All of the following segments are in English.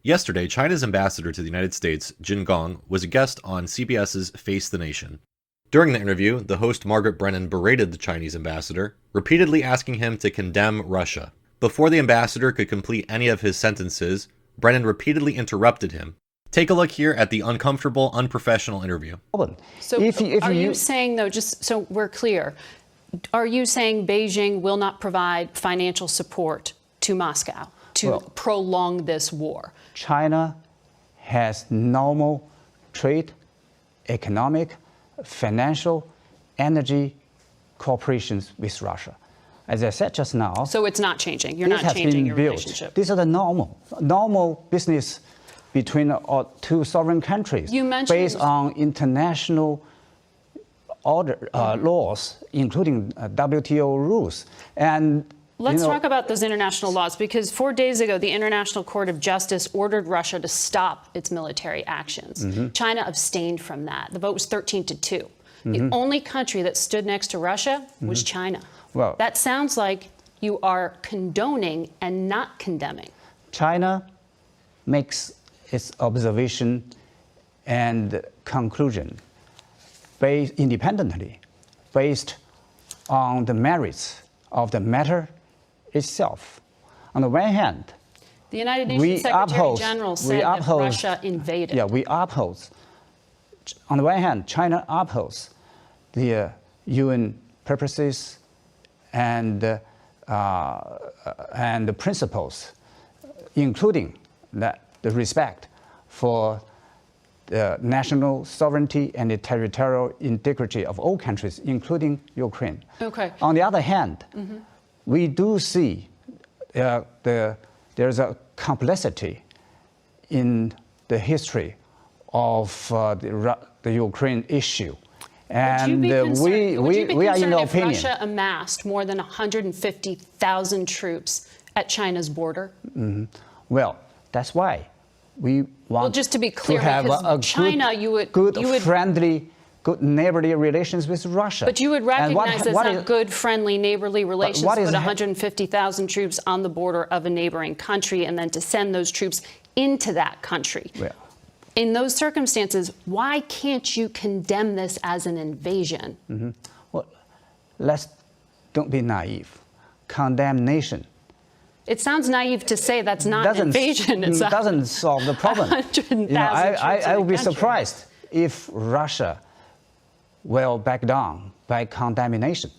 Yesterday, China's ambassador to the United States, Qin Gang, was a guest on CBS's Face the Nation. During the interview, the host Margaret Brennan berated the Chinese ambassador, repeatedly asking him to condemn Russia. Before the ambassador could complete any of his sentences, Brennan repeatedly interrupted him. Take a look here at the uncomfortable, unprofessional interview. So are you saying, though, just so we're clear, are you saying Beijing will not provide financial support to Moscow to prolong this war? China has normal trade, economic, financial, energy cooperations with Russia. As I said just now, so it's not changing. You're not changing your relationship. These are the normal business between two sovereign countries, based on international order, laws, including WTO rules. And let's talk about those international laws, because 4 days ago, the International Court of Justice ordered Russia to stop its military actions. China abstained from that. The vote was 13-2. The only country that stood next to Russia was China. Well, that sounds like you are condoning and not condemning. China makes its observation and conclusion based independently, based on the merits of the matter itself. On the one hand, the United Nations Secretary General said that Russia invaded. Yeah, we oppose. On the one hand, China opposes the UN purposes and the principles, including the respect for the national sovereignty and the territorial integrity of all countries, including Ukraine. Okay. On the other hand, we do see there's a complexity in the history of the Ukraine issue. And we are in the opinion. If Russia amassed more than 150,000 troops at China's border? Well, that's why we want just to be clear, to have a China, friendly, good neighborly relations with Russia. But you would recognize that's not good, friendly, neighborly relations to put 150,000 troops on the border of a neighboring country and then to send those troops into that country. Well, in those circumstances, why can't you condemn this as an invasion? Well, don't be naive. Condemnation. It sounds naive to say that's not an invasion. It doesn't solve the problem. I would be surprised if Russia will back down by condemnation.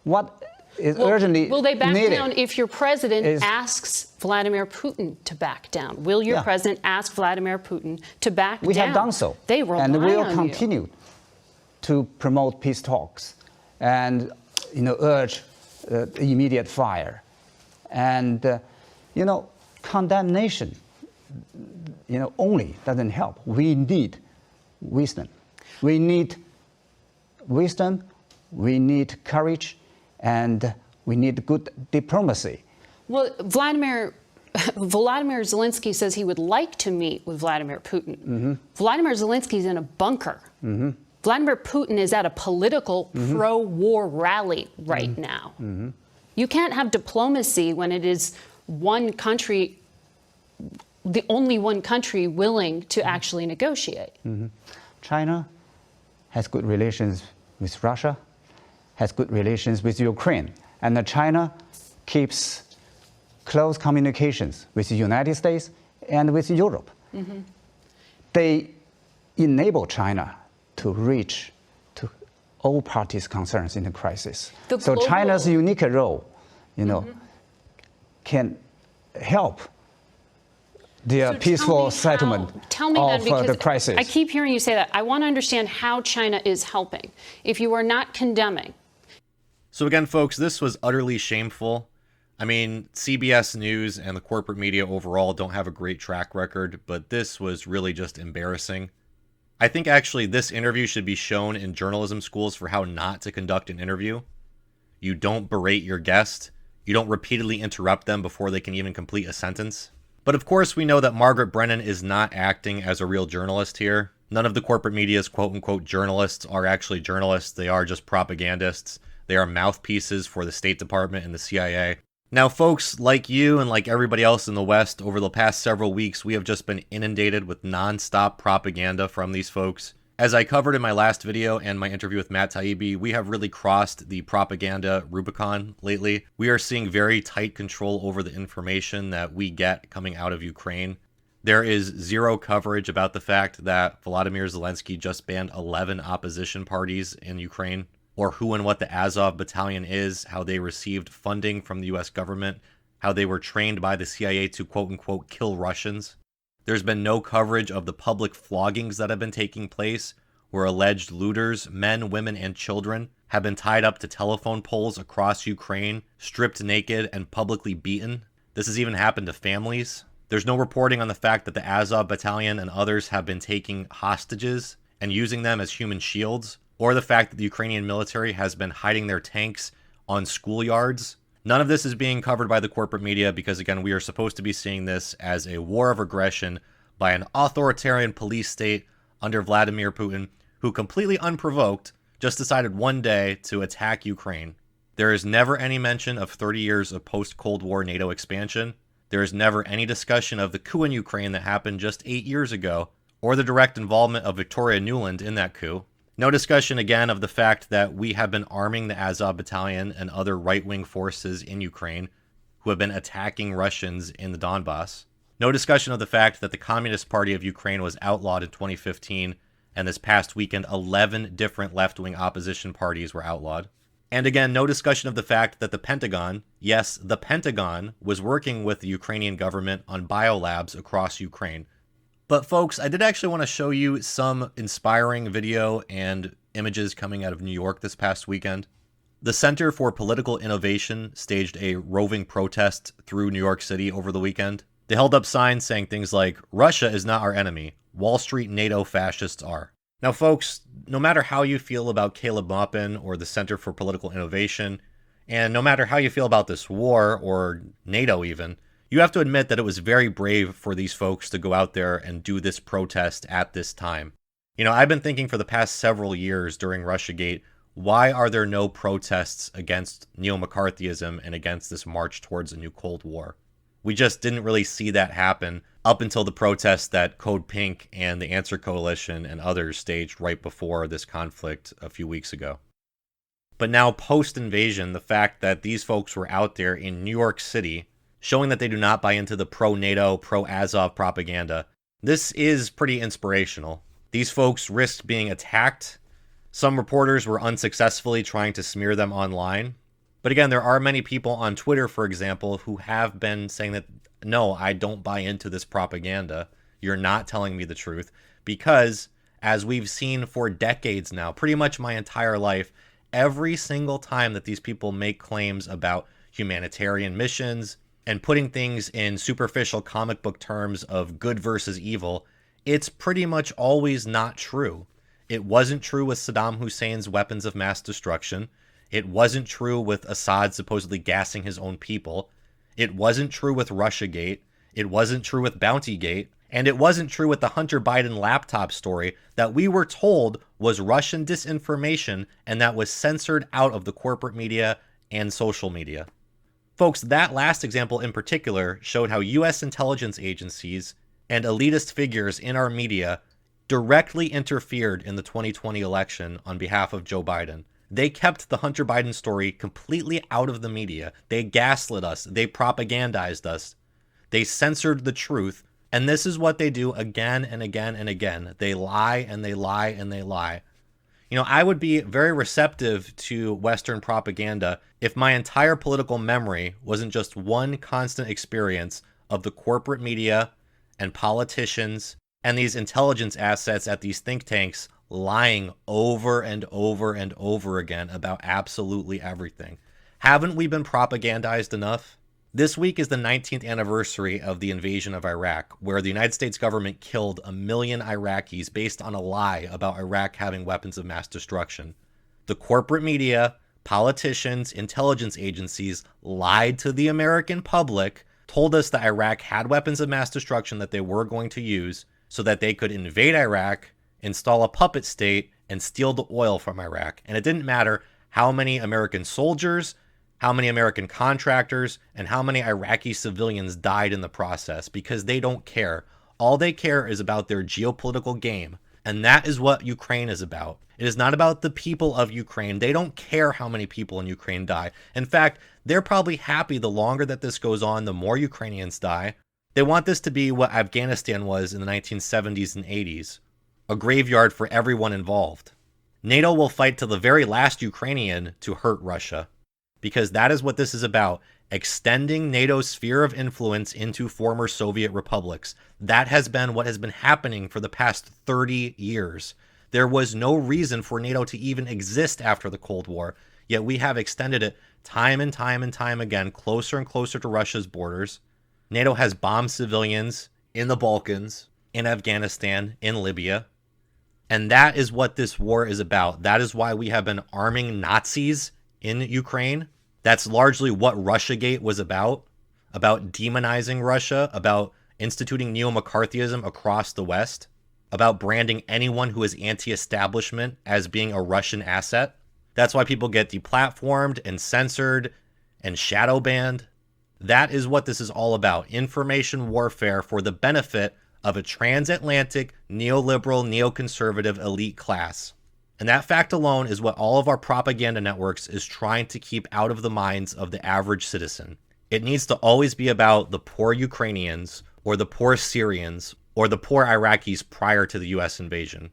What is urgently will they back down if your president asks Vladimir Putin to back down? Will your president ask Vladimir Putin to back down? We have done so. They rely and we will on continue to promote peace talks and urge immediate fire. And condemnation only doesn't help. We need wisdom. We need wisdom, we need courage, and we need good diplomacy. Well, Volodymyr Zelensky says he would like to meet with Vladimir Putin. Vladimir Zelensky's in a bunker. Vladimir Putin is at a political pro-war rally right now. You can't have diplomacy when it is one country, the only one country willing to actually negotiate. China has good relations with Russia, has good relations with Ukraine, and China keeps close communications with the United States and with Europe. They enable China to reach to all parties' concerns in the crisis. So China's unique role, can help the peaceful settlement of the crisis. I keep hearing you say that. I want to understand how China is helping. If you are not condemning. So again, folks, this was utterly shameful. I mean, CBS News and the corporate media overall don't have a great track record, but this was really just embarrassing. I think actually this interview should be shown in journalism schools for how not to conduct an interview. You don't berate your guest. You don't repeatedly interrupt them before they can even complete a sentence. But of course, we know that Margaret Brennan is not acting as a real journalist here. None of the corporate media's quote-unquote journalists are actually journalists. They are just propagandists. They are mouthpieces for the State Department and the CIA. Now, folks, like you and like everybody else in the West, over the past several weeks, we have just been inundated with non-stop propaganda from these folks. As I covered in my last video and my interview with Matt Taibbi, we have really crossed the propaganda Rubicon lately. We are seeing very tight control over the information that we get coming out of Ukraine. There is zero coverage about the fact that Volodymyr Zelensky just banned 11 opposition parties in Ukraine, or who and what the Azov Battalion is, how they received funding from the US government, how they were trained by the CIA to quote-unquote kill Russians. There's been no coverage of the public floggings that have been taking place, where alleged looters, men, women, and children, have been tied up to telephone poles across Ukraine, stripped naked, and publicly beaten. This has even happened to families. There's no reporting on the fact that the Azov Battalion and others have been taking hostages and using them as human shields, or the fact that the Ukrainian military has been hiding their tanks on schoolyards. None of this is being covered by the corporate media because, again, we are supposed to be seeing this as a war of aggression by an authoritarian police state under Vladimir Putin, who completely unprovoked just decided one day to attack Ukraine. There is never any mention of 30 years of post-Cold War NATO expansion. There is never any discussion of the coup in Ukraine that happened just 8 years ago, or the direct involvement of Victoria Nuland in that coup. No discussion, again, of the fact that we have been arming the Azov Battalion and other right-wing forces in Ukraine who have been attacking Russians in the Donbass. No discussion of the fact that the Communist Party of Ukraine was outlawed in 2015, and this past weekend, 11 different left-wing opposition parties were outlawed. And again, no discussion of the fact that the Pentagon, yes, the Pentagon, was working with the Ukrainian government on biolabs across Ukraine. But folks, I did actually want to show you some inspiring video and images coming out of New York this past weekend. The Center for Political Innovation staged a roving protest through New York City over the weekend. They held up signs saying things like, "Russia is not our enemy. Wall Street NATO fascists are." Now, folks, no matter how you feel about Caleb Maupin or the Center for Political Innovation, and no matter how you feel about this war or NATO even, you have to admit that it was very brave for these folks to go out there and do this protest at this time. You know, I've been thinking for the past several years during Russiagate, why are there no protests against neo-McCarthyism and against this march towards a new Cold War? We just didn't really see that happen up until the protests that Code Pink and the Answer Coalition and others staged right before this conflict a few weeks ago. But now, post-invasion, the fact that these folks were out there in New York City showing that they do not buy into the pro-NATO, pro-Azov propaganda, this is pretty inspirational. These folks risked being attacked. Some reporters were unsuccessfully trying to smear them online. But again, there are many people on Twitter, for example, who have been saying that, no, I don't buy into this propaganda. You're not telling me the truth. Because, as we've seen for decades now, pretty much my entire life, every single time that these people make claims about humanitarian missions and putting things in superficial comic book terms of good versus evil, it's pretty much always not true. It wasn't true with Saddam Hussein's weapons of mass destruction. It wasn't true with Assad supposedly gassing his own people. It wasn't true with Russiagate. It wasn't true with Bountygate. And it wasn't true with the Hunter Biden laptop story that we were told was Russian disinformation and that was censored out of the corporate media and social media. Folks, that last example in particular showed how U.S. intelligence agencies and elitist figures in our media directly interfered in the 2020 election on behalf of Joe Biden. They kept the Hunter Biden story completely out of the media. They gaslit us. They propagandized us. They censored the truth. And this is what they do again and again and again. They lie and they lie and they lie. You know, I would be very receptive to Western propaganda if my entire political memory wasn't just one constant experience of the corporate media and politicians and these intelligence assets at these think tanks lying over and over and over again about absolutely everything. Haven't we been propagandized enough? This week is the 19th anniversary of the invasion of Iraq, where the United States government killed 1 million Iraqis based on a lie about Iraq having weapons of mass destruction. The corporate media, politicians, intelligence agencies lied to the American public, told us that Iraq had weapons of mass destruction that they were going to use so that they could invade Iraq, install a puppet state, and steal the oil from Iraq. And it didn't matter how many American soldiers, how many American contractors and how many Iraqi civilians died in the process, because they don't care. All they care is about their geopolitical game. And that is what Ukraine is about. It is not about the people of Ukraine. They don't care how many people in Ukraine die. In fact, they're probably happy the longer that this goes on, the more Ukrainians die. They want this to be what Afghanistan was in the 1970s and 80s, a graveyard for everyone involved. NATO will fight to the very last Ukrainian to hurt Russia, because that is what this is about, extending NATO's sphere of influence into former Soviet republics. That has been what has been happening for the past 30 years. There was no reason for NATO to even exist after the Cold War, yet we have extended it time and time and time again, closer and closer to Russia's borders. NATO has bombed civilians in the Balkans, in Afghanistan, in Libya. And that is what this war is about. That is why we have been arming Nazis in Ukraine. That's largely what Russiagate was about demonizing Russia, about instituting neo-McCarthyism across the West, about branding anyone who is anti-establishment as being a Russian asset. That's why people get deplatformed and censored and shadow banned. That is what this is all about. Information warfare for the benefit of a transatlantic, neoliberal, neoconservative elite class. And that fact alone is what all of our propaganda networks is trying to keep out of the minds of the average citizen. It needs to always be about the poor Ukrainians or the poor Syrians or the poor Iraqis prior to the US invasion.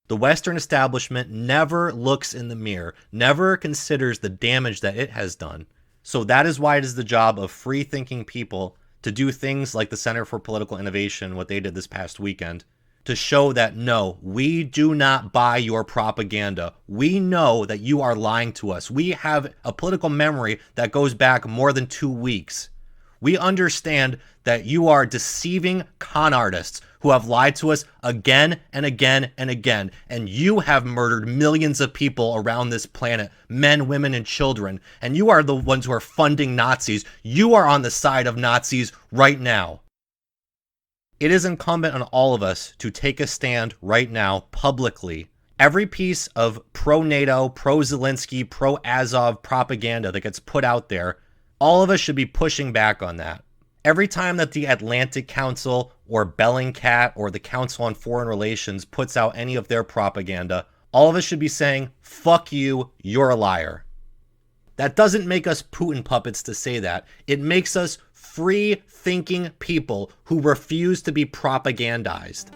The Western establishment never looks in the mirror, never considers the damage that it has done. So that is why it is the job of free-thinking people to do things like the Center for Political Innovation, what they did this past weekend, to show that, no, we do not buy your propaganda. We know that you are lying to us. We have a political memory that goes back more than 2 weeks. We understand that you are deceiving con artists who have lied to us again and again and again. And you have murdered millions of people around this planet, men, women, and children. And you are the ones who are funding Nazis. You are on the side of Nazis right now. It is incumbent on all of us to take a stand right now publicly. Every piece of pro-NATO, pro-Zelensky, pro-Azov propaganda that gets put out there, all of us should be pushing back on that. Every time that the Atlantic Council or Bellingcat or the Council on Foreign Relations puts out any of their propaganda, all of us should be saying, fuck you, you're a liar. That doesn't make us Putin puppets to say that. It makes us free-thinking people who refuse to be propagandized.